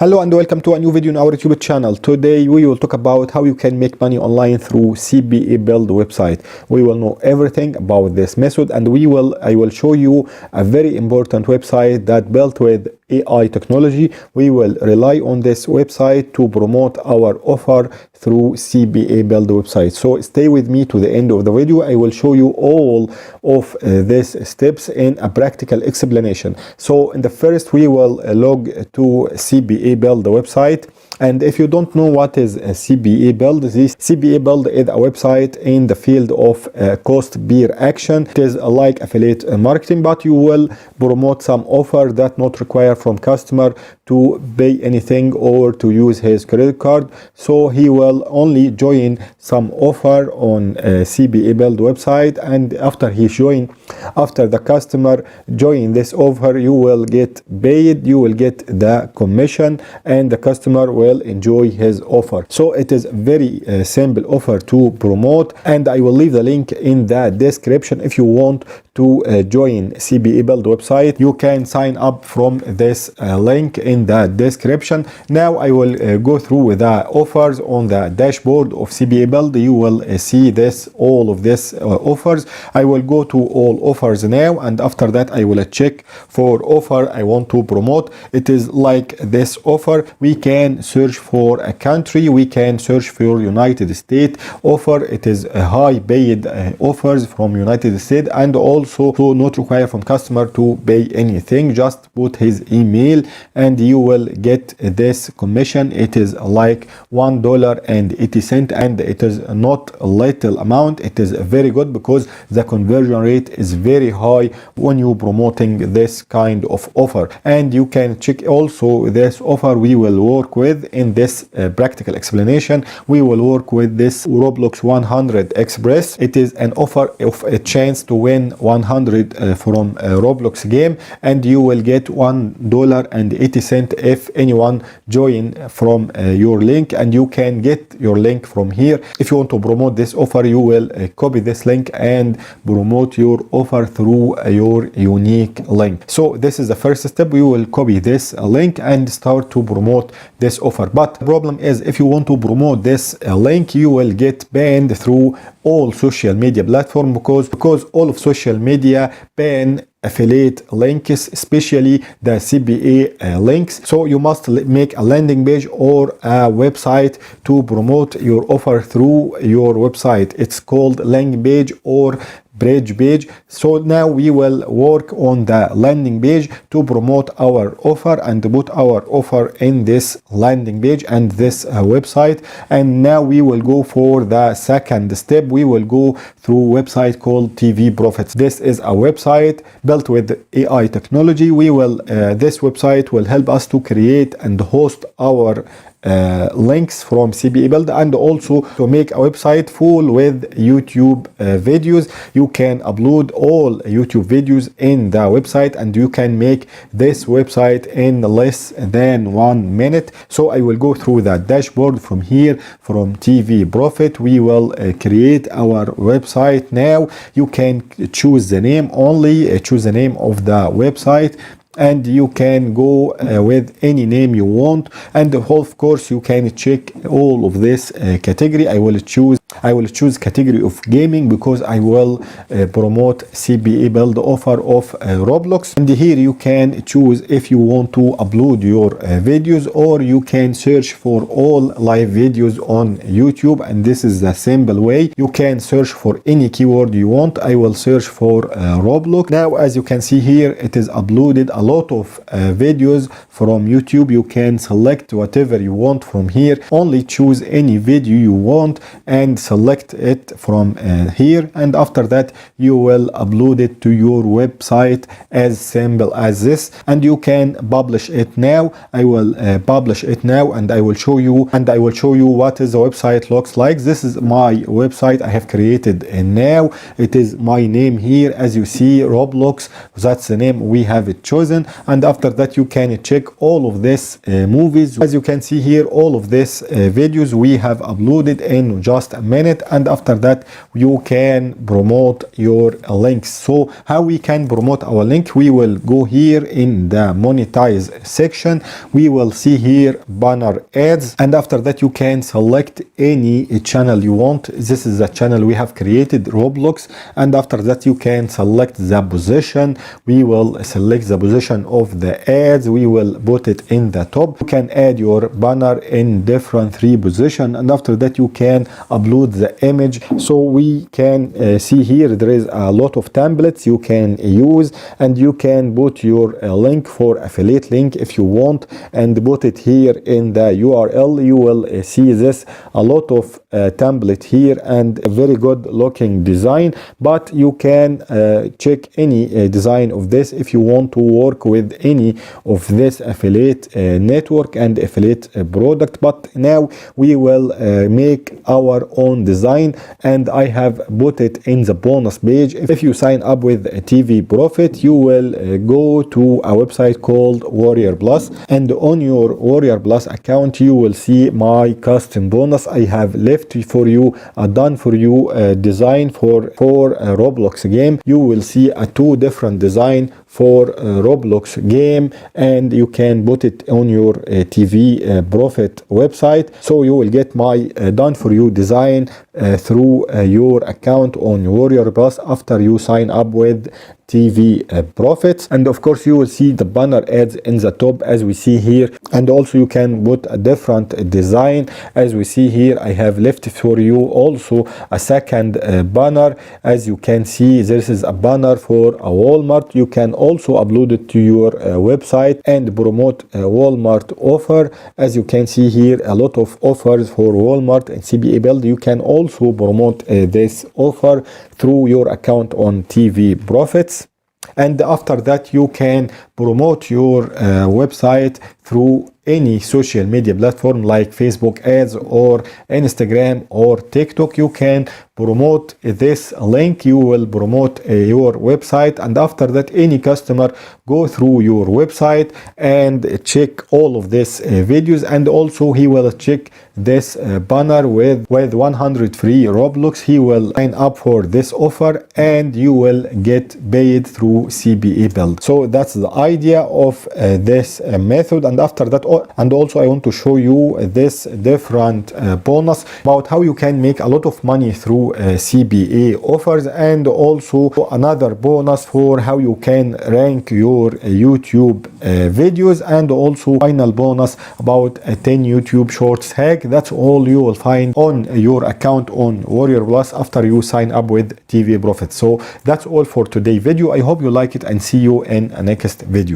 Hello and welcome to a new video on our YouTube channel. Today we will talk about how you can make money online through CPABuild website. We will know everything about this method, and I will show you a very important website that built with AI technology. We will rely on this website to promote our offer through CPABuild website. So stay with me to the end of the video. I will show you all of these steps in a practical explanation. So in the first, we will log to CPABuild website. And if you don't know what is a CPABuild, this CPABuild is a website in the field of cost per action. It is like affiliate marketing, but you will promote some offer that not require from customer to pay anything or to use his credit card. So he will only join some offer on CPABuild website, and after the customer join this offer, you will get paid, you will get the commission, and the customer will enjoy his offer. So it is very simple offer to promote, and I will leave the link in the description. If you want to join CPABuild website, you can sign up from this link in the description. Now I will go through the offers on the dashboard of CPABuild. You will see all of this offers. I will go to all offers now, and after that I will check for offer I want to promote. It is like this offer. We can search for a country, we can search for United States offer. It is a high paid offers from United States, and also not require from customer to pay anything. Just put his email and you will get this commission. It is like $1.80, and it is not a little amount. It is very good because the conversion rate is very high when you promoting this kind of offer. And you can check also this offer we will work with in this practical explanation. We will work with this Roblox 100 Express. It is an offer of a chance to win 100 from a Roblox game, and you will get $1.80 if anyone join from your link, and you can get your link from here. If you want to promote this offer, you will copy this link and promote your offer through your unique link. So this is the first step. We will copy this link and start to promote this offer. But the problem is, if you want to promote this link, you will get banned through all social media platforms because all of social media ban affiliate links, especially the CPA links. So you must make a landing page or a website to promote your offer through your website. It's called landing page or bridge page. So now we will work on the landing page to promote our offer and put our offer in this landing page and this website. And now we will go for the second step. We will go through a website called TVProfite. This is a website built with AI technology. This website will help us to create and host our links from CPABuild, and also to make a website full with YouTube videos. You can upload all YouTube videos in the website, and you can make this website in less than 1 minute. So I will go through the dashboard from here, from TVProfite. We will create our website. Now you can choose the name, only choose the name of the website, and you can go with any name you want. And of course you can check all of this category. I will choose category of gaming because I will promote CPABuild offer of Roblox. And here you can choose if you want to upload your videos, or you can search for all live videos on YouTube, and this is the simple way. You can search for any keyword you want. I will search for Roblox. Now as you can see here, it is uploaded a lot of videos from YouTube. You can select whatever you want from here. Only choose any video you want and select it from here, and after that you will upload it to your website, as simple as this. And you can publish it now. I will publish it now, and I will show you what is the website looks like. This is my website I have created, and now it is my name here. As you see, Roblox, that's the name we have it chosen. And after that you can check all of this movies. As you can see here, all of this videos we have uploaded in just a minute, and after that you can promote your links. So how we can promote our link? We will go here in the monetize section. We will see here banner ads, and after that you can select any channel you want. This is the channel we have created, Roblox, and after that you can select the position. We will select the position of the ads. We will put it in the top. You can add your banner in different 3 positions, and after that you can upload the image. So we can see here there is a lot of templates you can use, and you can put your link for affiliate link if you want and put it here in the URL. You will see this a lot of template here and a very good looking design, but you can check any design of this if you want to work with any of this affiliate network and affiliate product. But now we will make our own design, and I have put it in the bonus page. If you sign up with TVProfite, you will go to a website called Warrior Plus, and on your Warrior Plus account you will see my custom bonus. I have left for you a done for you design for a Roblox game. You will see a 2 different design for Roblox game, and you can put it on your TVProfite website. So you will get my done for you design through your account on Warrior Plus after you sign up with TVProfite. And of course you will see the banner ads in the top as we see here, and also you can put a different design as we see here. I have left for you also a second banner. As you can see, this is a banner for a Walmart. You can also upload it to your website and promote a Walmart offer. As you can see here, a lot of offers for Walmart and CPABuild. You can also promote this offer through your account on TVProfite. And after that you can promote your website through any social media platform like Facebook ads or Instagram or TikTok. You can promote this link. You will promote your website, and after that any customer go through your website and check all of these videos, and also he will check this banner with 100 free Roblox. He will sign up for this offer and you will get paid through CPABuild. So that's the idea of this method. And after that, and also I want to show you this different bonus about how you can make a lot of money through CPA offers, and also another bonus for how you can rank your YouTube videos, and also final bonus about a 10 YouTube shorts hack. That's all you will find on your account on Warrior Plus after you sign up with TVProfite. So that's all for today's video. I hope you like it and see you in a next video.